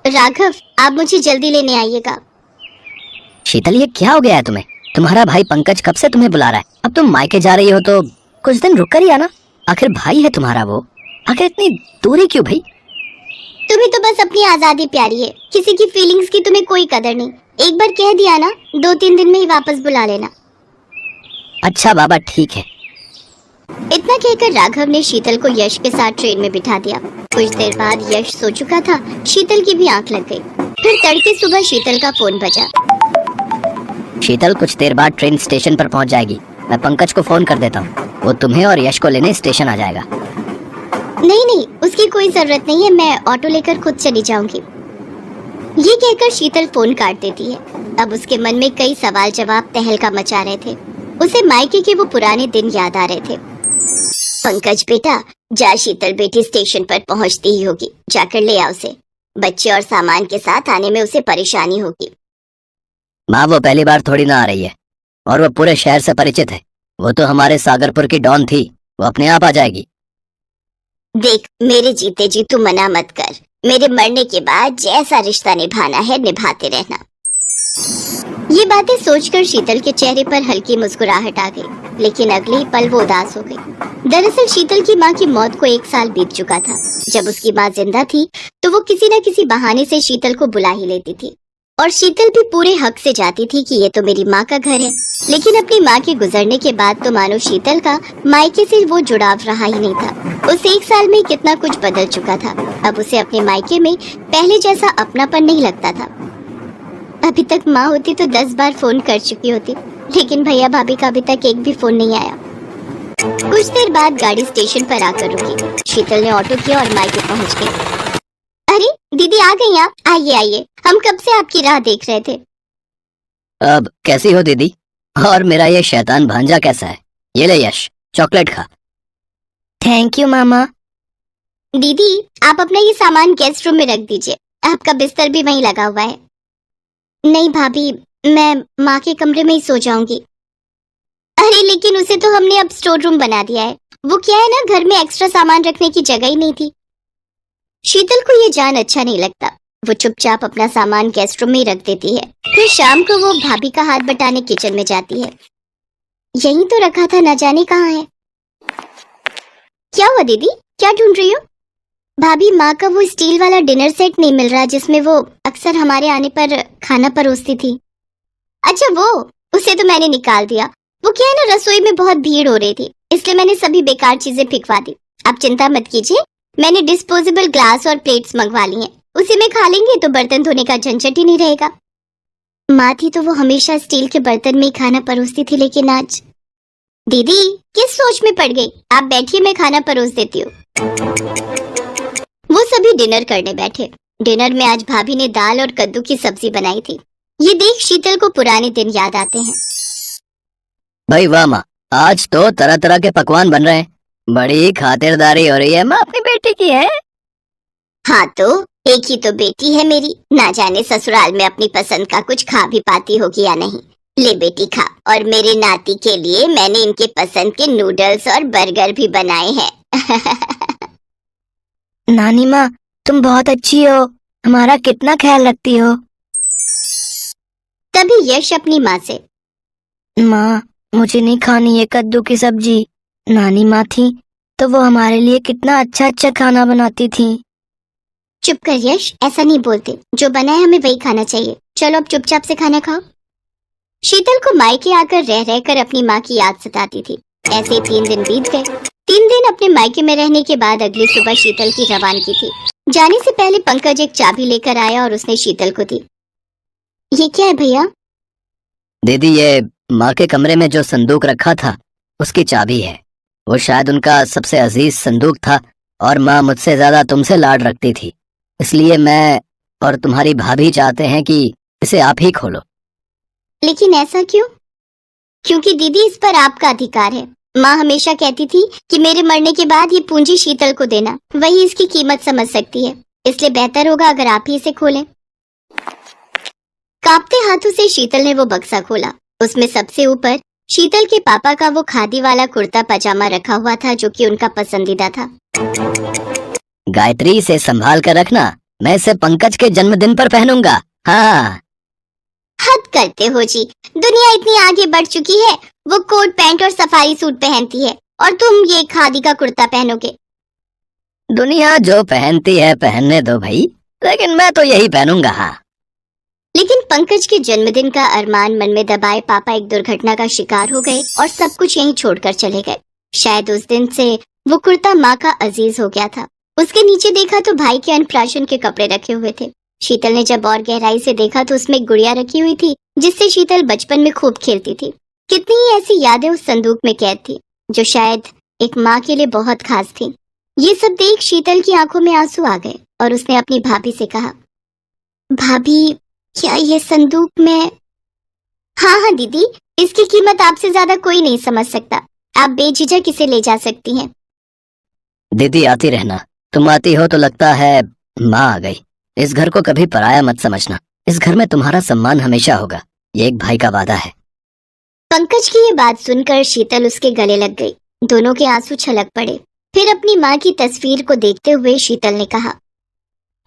राघव, आप मुझे जल्दी लेने आइएगा। शीतल, ये क्या हो गया है तुम्हें? तुम्हारा भाई पंकज कब से तुम्हें बुला रहा है। अब तुम मायके जा रही हो तो कुछ दिन रुक कर ही आना। आखिर भाई है तुम्हारा वो। आखिर इतनी दूरी क्यों भाई? तुम्हें तो बस अपनी आजादी प्यारी है, किसी की फीलिंग्स की तुम्हें कोई कदर नहीं। एक बार कह दिया ना, 2-3 दिन में ही वापस बुला लेना। अच्छा बाबा, ठीक है। इतना कहकर राघव ने शीतल को यश के साथ ट्रेन में बिठा दिया। कुछ देर बाद यश सो चुका था, शीतल की भी आंख लग गई। फिर तड़के सुबह शीतल का फोन बजा। शीतल, कुछ देर बाद ट्रेन स्टेशन पर पहुंच जाएगी। मैं पंकज को फोन कर देता हूँ, वो तुम्हें और यश को लेने स्टेशन आ जाएगा। नहीं नहीं, उसकी कोई जरूरत नहीं है, मैं ऑटो लेकर खुद चली जाऊंगी। ये कहकर शीतल फोन काट देती है। अब उसके मन में कई सवाल जवाब तहलका मचा रहे थे। उसे मायके के वो पुराने दिन याद आ रहे थे। पंकज बेटा, जा, शीतल बेटी स्टेशन पर पहुंचती ही होगी, जाकर ले आओ उसे। बच्चे और सामान के साथ आने में उसे परेशानी होगी। माँ, वो पहली बार थोड़ी ना आ रही है और वो पूरे शहर से परिचित है। वो तो हमारे सागरपुर की डॉन थी, वो अपने आप आ जाएगी। देख, मेरे जीते जी तू मना मत कर। मेरे मरने के बाद जैसा रिश्ता निभाना है निभाते रहना। ये बातें सोचकर शीतल के चेहरे पर हल्की मुस्कुराहट आ गई, लेकिन अगले ही पल वो उदास हो गई। दरअसल शीतल की माँ की मौत को 1 साल बीत चुका था। जब उसकी माँ जिंदा थी तो वो किसी न किसी बहाने से शीतल को बुला ही लेती थी, और शीतल भी पूरे हक से जाती थी कि ये तो मेरी माँ का घर है। लेकिन अपनी माँ के गुजरने के बाद तो मानो शीतल का मायके से वो जुड़ाव रहा ही नहीं था। उस 1 साल में कितना कुछ बदल चुका था। अब उसे अपने मायके में पहले जैसा अपनापन नहीं लगता था। अभी तक माँ होती तो 10 बार फोन कर चुकी होती, लेकिन भैया भाभी का अभी तक एक भी फोन नहीं आया। कुछ देर बाद गाड़ी स्टेशन पर आकर रुकी। शीतल ने ऑटो किया और मायके पहुंच गई। अरे दीदी, आ गई आप? आइए आइए, हम कब से आपकी राह देख रहे थे। अब कैसी हो दीदी? और मेरा ये शैतान भांजा कैसा है? ये ले यश, चॉकलेट खा। थैंक यू मामा। दीदी, आप अपना ये सामान गेस्ट रूम में रख दीजिए, आपका बिस्तर भी वहीं लगा हुआ है। नहीं भाभी, मैं माँ के कमरे में ही सो जाऊंगी। अरे लेकिन उसे तो हमने अब स्टोर रूम बना दिया है। वो क्या है ना, घर में एक्स्ट्रा सामान रखने की जगह ही नहीं थी। शीतल को ये जान अच्छा नहीं लगता। वो चुपचाप अपना सामान गेस्ट रूम में ही रख देती है। फिर शाम को वो भाभी का हाथ बटाने किचन में जाती है। यहीं तो रखा था, न जाने कहाँ है। क्या हुआ दीदी, क्या ढूंढ रही हो? भाभी, माँ का वो स्टील वाला डिनर सेट नहीं मिल रहा जिसमें वो अक्सर हमारे आने पर खाना परोसती थी। अच्छा वो, उसे तो मैंने निकाल दिया। वो क्या है ना, रसोई में बहुत भीड़ हो रही थी, इसलिए मैंने सभी बेकार चीजें फेंकवा दी। आप चिंता मत कीजिए, मैंने डिस्पोजेबल ग्लास और प्लेट्स मंगवा ली हैं। उसी में खा लेंगे तो बर्तन धोने का झंझट ही नहीं रहेगा। माँ थी तो वो हमेशा स्टील के बर्तन में ही खाना परोसती थी, लेकिन आज। दीदी, किस सोच में पड़ गई? आप बैठिए, मैं खाना परोस देती हूँ। वो सभी डिनर करने बैठे। डिनर में आज भाभी ने दाल और कद्दू की सब्जी बनाई थी। ये देख शीतल को पुराने दिन याद आते हैं। भाई वाह माँ, आज तो तरह तरह के पकवान बन रहे हैं। बड़ी खातिरदारी हो रही है माँ, अपनी बेटी की है। हाँ तो एक ही तो बेटी है मेरी, ना जाने ससुराल में अपनी पसंद का कुछ खा भी पाती होगी या नहीं। ले बेटी खा, और मेरे नाती के लिए मैंने इनके पसंद के नूडल्स और बर्गर भी बनाए हैं। नानी माँ, तुम बहुत अच्छी हो, हमारा कितना ख्याल रखती हो। तभी यश अपनी माँ से, माँ, मुझे नहीं खानी ये कद्दू की सब्जी। नानी माँ थी तो वो हमारे लिए कितना अच्छा अच्छा खाना बनाती थी। चुप कर यश, ऐसा नहीं बोलते। जो बना है हमें वही खाना चाहिए। चलो अब चुपचाप से खाना खाओ। शीतल को मायके आकर रह रहकर अपनी माँ की याद सताती थी। ऐसे 3 दिन बीत गए। 3 दिन अपने मायके में रहने के बाद अगली सुबह शीतल की रवानगी थी। जाने से पहले पंकज एक चाबी लेकर आया और उसने शीतल को दी। ये क्या है भैया? दीदी, ये माँ के कमरे में जो संदूक रखा था उसकी चाबी है। वो शायद उनका सबसे अजीज संदूक था और माँ मुझसे ज्यादा तुमसे लाड रखती थी, इसलिए मैं और तुम्हारी भाभी चाहते हैं कि इसे आप ही खोलो। लेकिन ऐसा क्यों? क्योंकि दीदी, इस पर आपका अधिकार है। माँ हमेशा कहती थी कि मेरे मरने के बाद ये पूंजी शीतल को देना, वही इसकी कीमत समझ सकती है। इसलिए बेहतर होगा अगर आप ही इसे खोलें। कांपते हाथों से शीतल ने वो बक्सा खोला। उसमें सबसे ऊपर शीतल के पापा का वो खादी वाला कुर्ता पजामा रखा हुआ था, जो कि उनका पसंदीदा था। गायत्री, से संभाल कर रखना, मैं इसे पंकज के जन्मदिन पर पहनूंगा। हाँ। हद करते हो जी, दुनिया इतनी आगे बढ़ चुकी है, वो कोट पैंट और सफारी सूट पहनती है और तुम ये खादी का कुर्ता पहनोगे। दुनिया जो पहनती है पहनने दो भाई, लेकिन मैं तो यही पहनूंगा। हाँ। लेकिन पंकज के जन्मदिन का अरमान मन में दबाए पापा एक दुर्घटना का शिकार हो गए और सब कुछ यहीं छोड़कर चले गए। शायद उस दिन से वो कुर्ता माँ का अजीज हो गया था। उसके नीचे देखा तो भाई के अन्नप्राशन के कपड़े रखे हुए थे। शीतल ने जब और गहराई से देखा तो उसमें एक गुड़िया रखी हुई थी जिससे शीतल बचपन में खूब खेलती थी। कितनी ही ऐसी यादें उस संदूक में कैद थी जो शायद एक माँ के लिए बहुत खास थी। ये सब देख शीतल की आंखों में आंसू आ गए और उसने अपनी भाभी से कहा, भाभी क्या ये संदूक में? हाँ हाँ दीदी, इसकी कीमत आपसे ज्यादा कोई नहीं समझ सकता, आप बेझिझक इसे ले जा सकती हैं। दीदी आती रहना, तुम आती हो तो लगता है माँ आ गई। इस घर को कभी पराया मत समझना, इस घर में तुम्हारा सम्मान हमेशा होगा, ये एक भाई का वादा है। पंकज की ये बात सुनकर शीतल उसके गले लग गई। दोनों के आंसू छलक पड़े। फिर अपनी माँ की तस्वीर को देखते हुए शीतल ने कहा,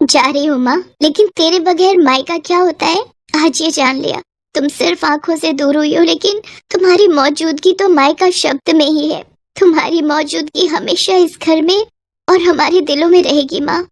जा रही हूँ माँ, लेकिन तेरे बगैर माई का क्या होता है आज ये जान लिया। तुम सिर्फ आंखों से दूर हुई हो, लेकिन तुम्हारी मौजूदगी तो माई का शब्द में ही है। तुम्हारी मौजूदगी हमेशा इस घर में और हमारे दिलों में रहेगी माँ।